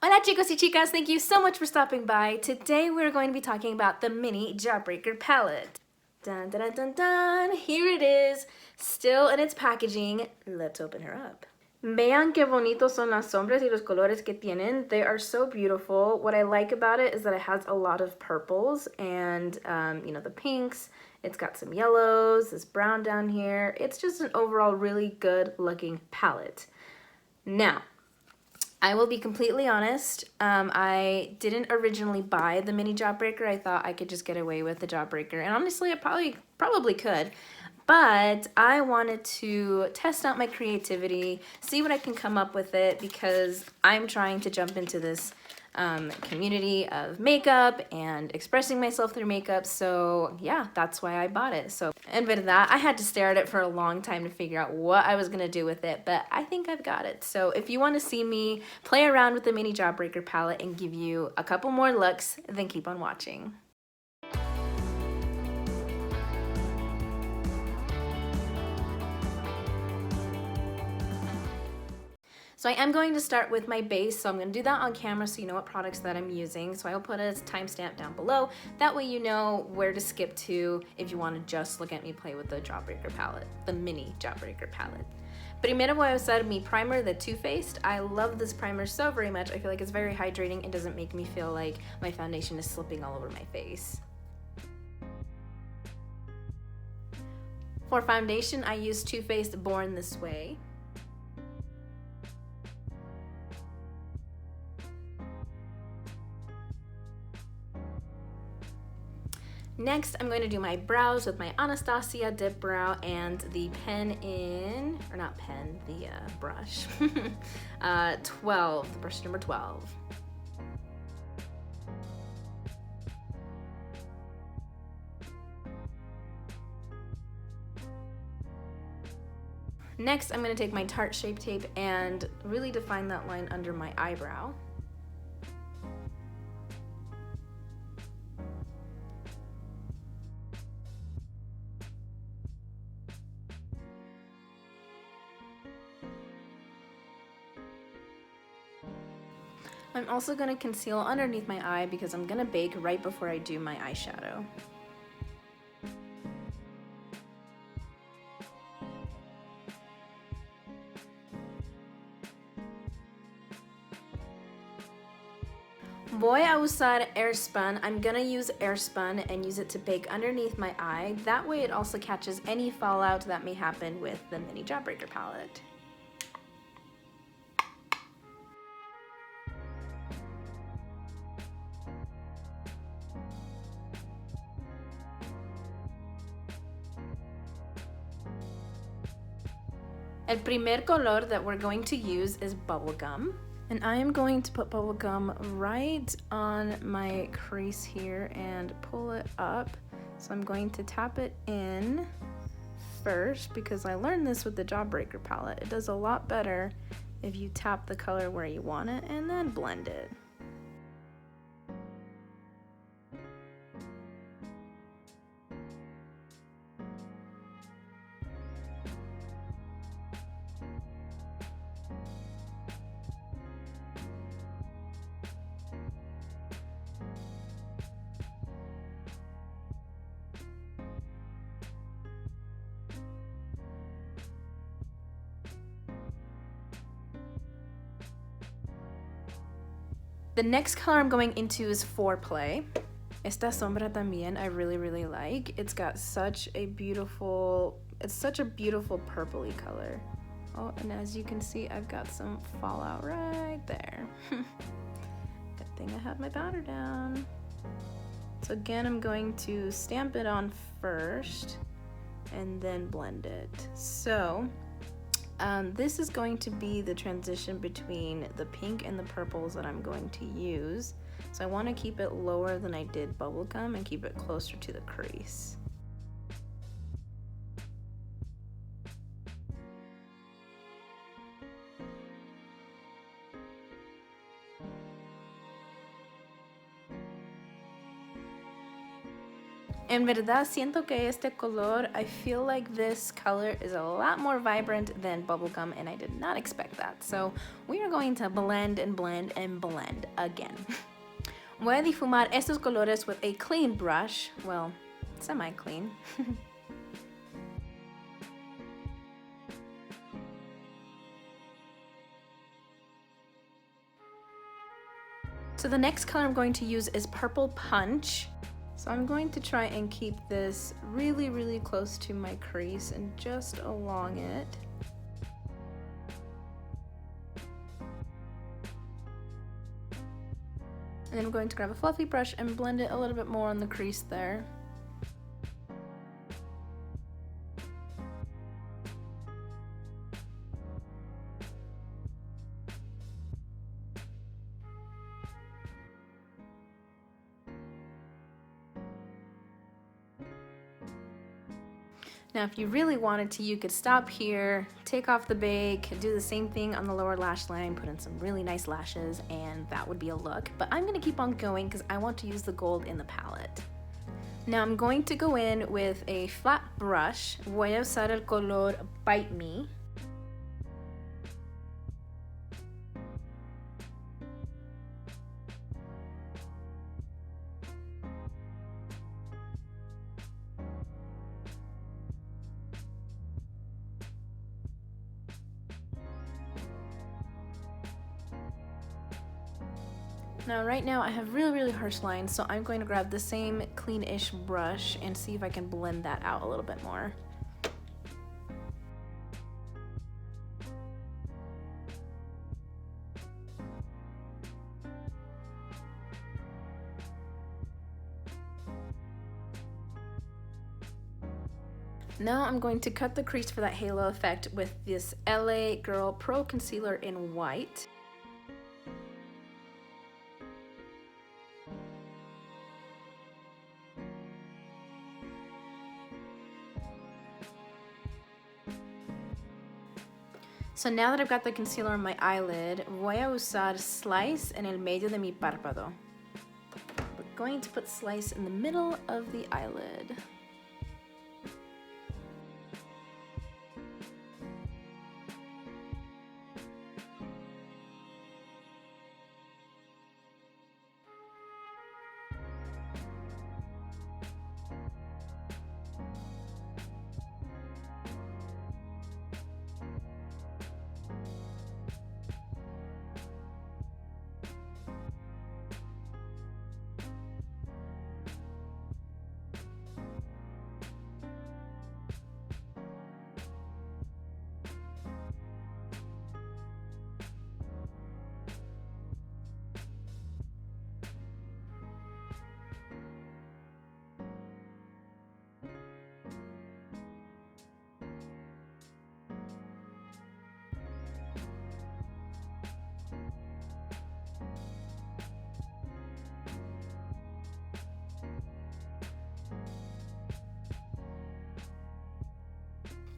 Hola chicos y chicas, thank you so much for stopping by. Today we're going to be talking about the mini Jawbreaker palette. Dun dun dun dun dun! Here it is, still in its packaging. Let's open her up. Vean qué bonitos son las sombras y los colores que tienen. They are so beautiful. What I like about it is that it has a lot of purples and, you know, the pinks. It's got some yellows, this brown down here. It's just an overall really good looking palette. Now, I will be completely honest, I didn't originally buy the mini Jawbreaker. I thought I could just get away with the Jawbreaker, and honestly I probably could, but I wanted to test out my creativity, see what I can come up with it, because I'm trying to jump into this community of makeup and expressing myself through makeup. So yeah, that's why I bought it. So, and with that, I had to stare at it for a long time to figure out what I was gonna do with it, but I think I've got it. So if you want to see me play around with the mini Jawbreaker palette and give you a couple more looks, then keep on watching. So I am going to start with my base, so I'm going to do that on camera so you know what products that I'm using. So I'll put a timestamp down below. That way you know where to skip to if you want to just look at me play with the Jawbreaker palette, the mini Jawbreaker palette. Primero voy a usar mi primer, the Too Faced. I love this primer so very much. I feel like it's very hydrating. It doesn't make me feel like my foundation is slipping all over my face. For foundation, I use Too Faced Born This Way. Next, I'm going to do my brows with my Anastasia Dip Brow and the pen in, or not pen, the brush, 12, the brush number 12. Next, I'm going to take my Tarte Shape Tape and really define that line under my eyebrow. I'm also going to conceal underneath my eye because I'm going to bake right before I do my eyeshadow. Voy a usar Airspun. I'm gonna use Airspun and use it to bake underneath my eye. That way it also catches any fallout that may happen with the mini Jawbreaker palette. El primer color that we're going to use is bubblegum. And I am going to put bubblegum right on my crease here and pull it up. So I'm going to tap it in first because I learned this with the Jawbreaker palette. It does a lot better if you tap the color where you want it and then blend it. The next color I'm going into is Foreplay. Esta sombra también I really like. It's got such a beautiful, it's such a beautiful purpley color. Oh, and as you can see, I've got some fallout right there. Good thing I have my powder down. So again, I'm going to stamp it on first and then blend it. So this is going to be the transition between the pink and the purples that I'm going to use. So I want to keep it lower than I did bubblegum and keep it closer to the crease. En verdad siento que este color, I feel like this color is a lot more vibrant than bubblegum, and I did not expect that. So we are going to blend and blend and blend again. Voy a difumar estos colores with a clean brush, well, semi-clean. So the next color I'm going to use is Purple Punch. So I'm going to try and keep this really, really close to my crease and just along it. And then I'm going to grab a fluffy brush and blend it a little bit more on the crease there. Now, if you really wanted to, you could stop here, take off the bake, do the same thing on the lower lash line, put in some really nice lashes, and that would be a look. But I'm gonna keep on going because I want to use the gold in the palette. Now I'm going to go in with a flat brush. Voy a usar el color Bite Me. Now right now I have really harsh lines, so I'm going to grab the same clean-ish brush and see if I can blend that out a little bit more. Now I'm going to cut the crease for that halo effect with this LA Girl Pro Concealer in white. So now that I've got the concealer on my eyelid, voy a usar Slice en el medio de mi párpado. We're going to put Slice in the middle of the eyelid.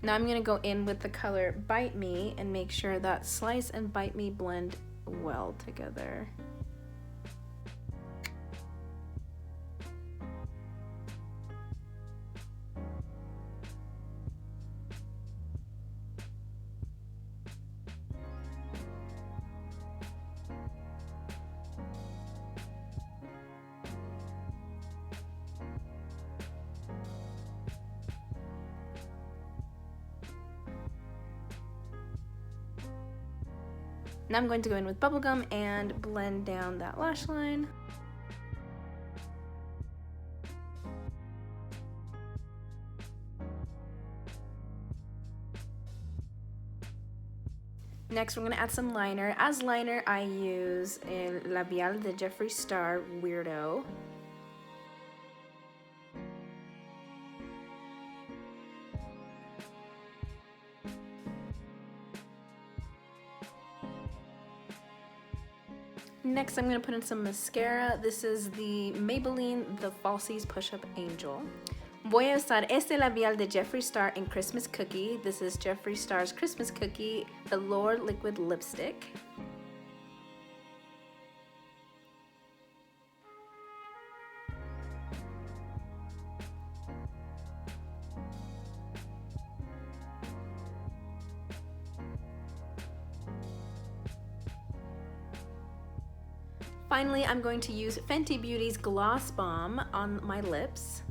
Now I'm gonna go in with the color Bite Me and make sure that Slice and Bite Me blend well together. Now I'm going to go in with bubblegum and blend down that lash line. Next, we're going to add some liner. As liner, I use el labial de Jeffree Star Weirdo. Next, I'm going to put in some mascara. This is the Maybelline The Falsies Push-Up Angel. Voy a usar este labial de Jeffree Star in Christmas Cookie. This is Jeffree Star's Christmas Cookie Velour Liquid Lipstick. Finally, I'm going to use Fenty Beauty's Gloss Bomb on my lips.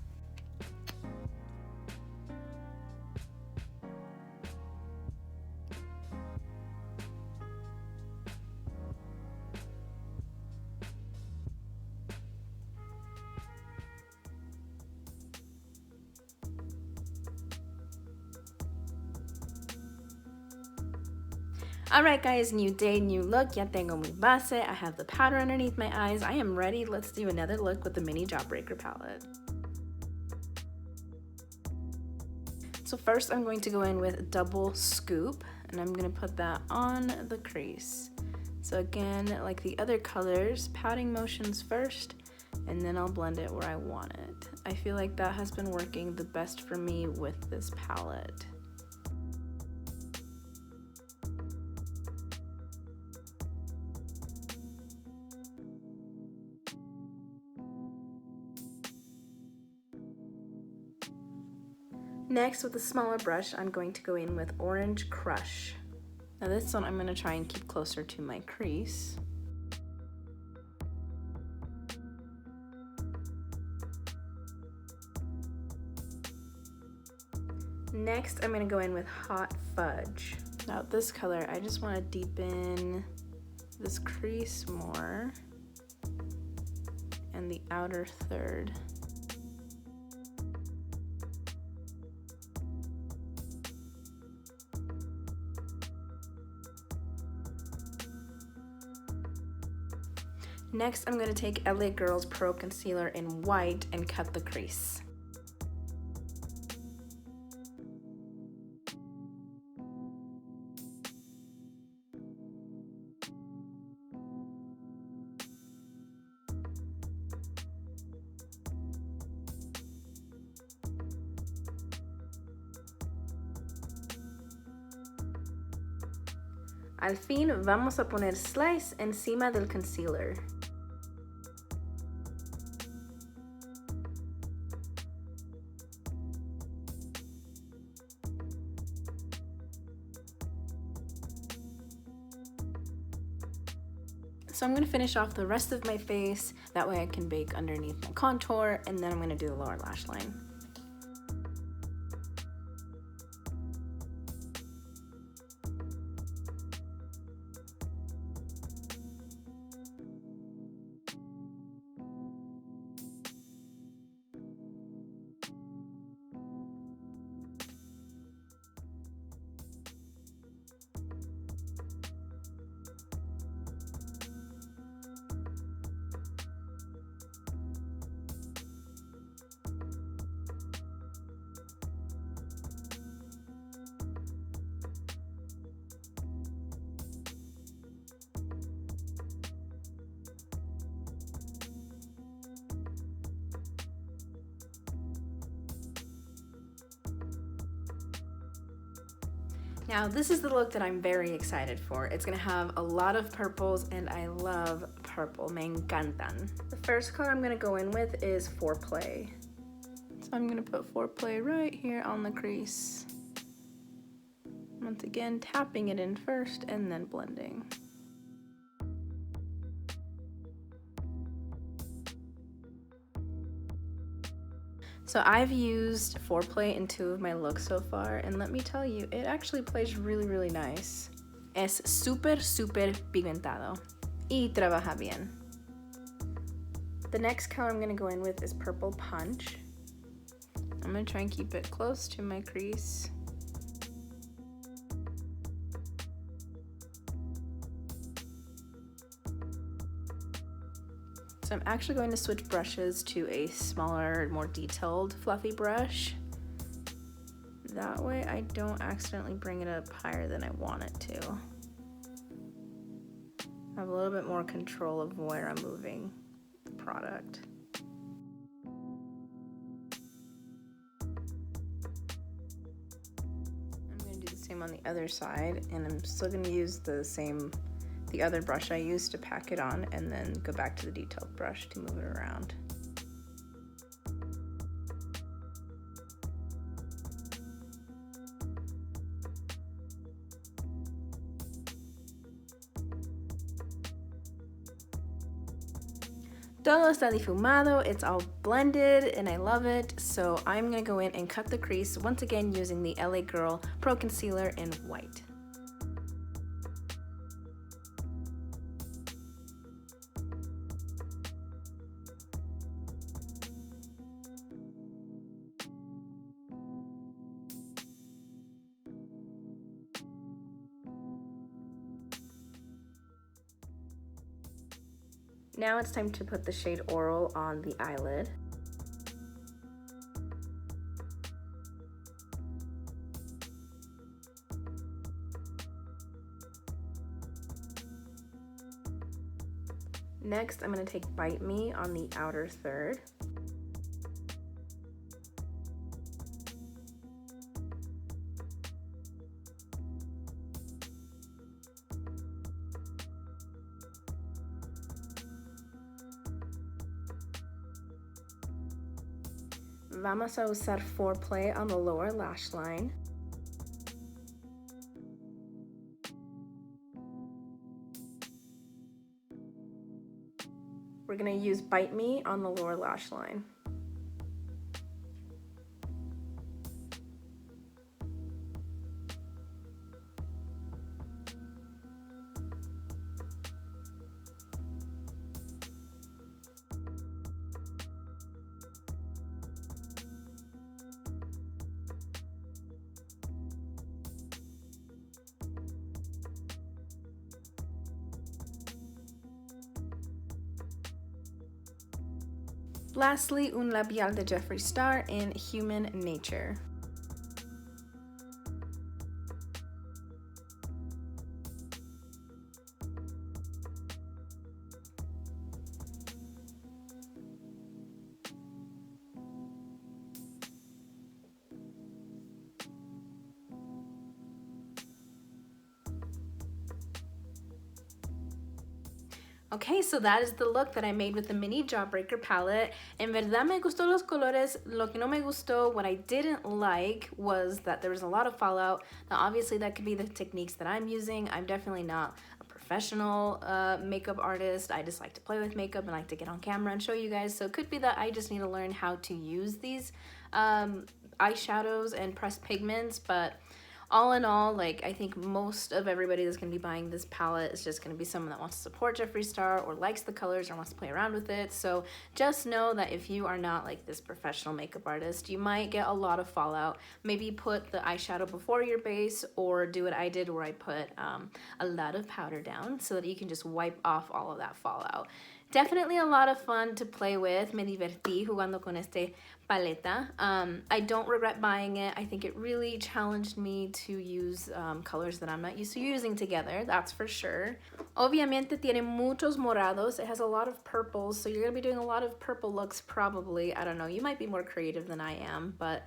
Alright guys, new day, new look. Ya tengo mi base. I have the powder underneath my eyes. I am ready. Let's do another look with the mini Jawbreaker palette. So first I'm going to go in with Double Scoop, and I'm going to put that on the crease. So again, like the other colors, patting motions first, and then I'll blend it where I want it. I feel like that has been working the best for me with this palette. Next, with a smaller brush, I'm going to go in with Orange Crush. Now this one I'm going to try and keep closer to my crease. Next, I'm going to go in with Hot Fudge. Now this color, I just want to deepen this crease more and the outer third. Next, I'm going to take LA Girl's Pro Concealer in white and cut the crease. Al fin, vamos a poner slice encima del concealer. So I'm going to finish off the rest of my face, that way I can bake underneath my contour, and then I'm going to do the lower lash line. Now this is the look that I'm very excited for. It's gonna have a lot of purples, and I love purple. Me encantan. The first color I'm gonna go in with is Foreplay. So I'm gonna put Foreplay right here on the crease. Once again, tapping it in first and then blending. So I've used Foreplay in 2 of my looks so far, and let me tell you, it actually plays really, really nice. Es súper, súper pigmentado y trabaja bien. The next color I'm gonna go in with is Purple Punch. I'm gonna try and keep it close to my crease. So I'm actually going to switch brushes to a smaller, more detailed, fluffy brush. That way I don't accidentally bring it up higher than I want it to. I have a little bit more control of where I'm moving the product. I'm going to do the same on the other side, and I'm still going to use the other brush I used to pack it on, and then go back to the detailed brush to move it around. Todo está difumado, it's all blended and I love it. So I'm gonna go in and cut the crease once again using the LA Girl Pro Concealer in white. Now it's time to put the shade Oral on the eyelid. Next, I'm going to take Bite Me on the outer third. Vamos a usar Foreplay on the lower lash line. We're going to use Bite Me on the lower lash line. Lastly, un labial de Jeffree Star in Human Nature. Okay, so that is the look that I made with the mini Jawbreaker palette. En verdad me gustó los colores. Lo que no me gustó, what I didn't like, was that there was a lot of fallout. Now obviously that could be the techniques that I'm using. I'm definitely not a professional makeup artist. I just like to play with makeup and like to get on camera and show you guys. So it could be that I just need to learn how to use these eyeshadows and pressed pigments, but all in all, like, I think most of everybody that's going to be buying this palette is just going to be someone that wants to support Jeffree Star or likes the colors or wants to play around with it. So just know that if you are not like this professional makeup artist, you might get a lot of fallout. Maybe put the eyeshadow before your base, or do what I did where I put a lot of powder down so that you can just wipe off all of that fallout. Definitely a lot of fun to play with. Me divertí jugando con este paleta. I don't regret buying it. I think it really challenged me to use colors that I'm not used to using together, that's for sure. Obviamente tiene muchos morados. It has a lot of purples, so you're gonna be doing a lot of purple looks probably. I don't know, you might be more creative than I am, but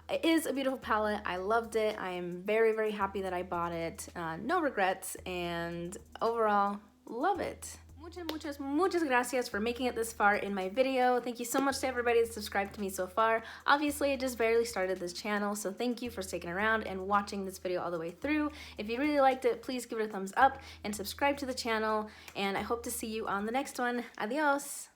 it is a beautiful palette. I loved it. I am very, very happy that I bought it. No regrets, and overall, love it. Muchas gracias for making it this far in my video. Thank you so much to everybody that subscribed to me so far. Obviously, I just barely started this channel, so thank you for sticking around and watching this video all the way through. If you really liked it, please give it a thumbs up and subscribe to the channel, and I hope to see you on the next one. Adios!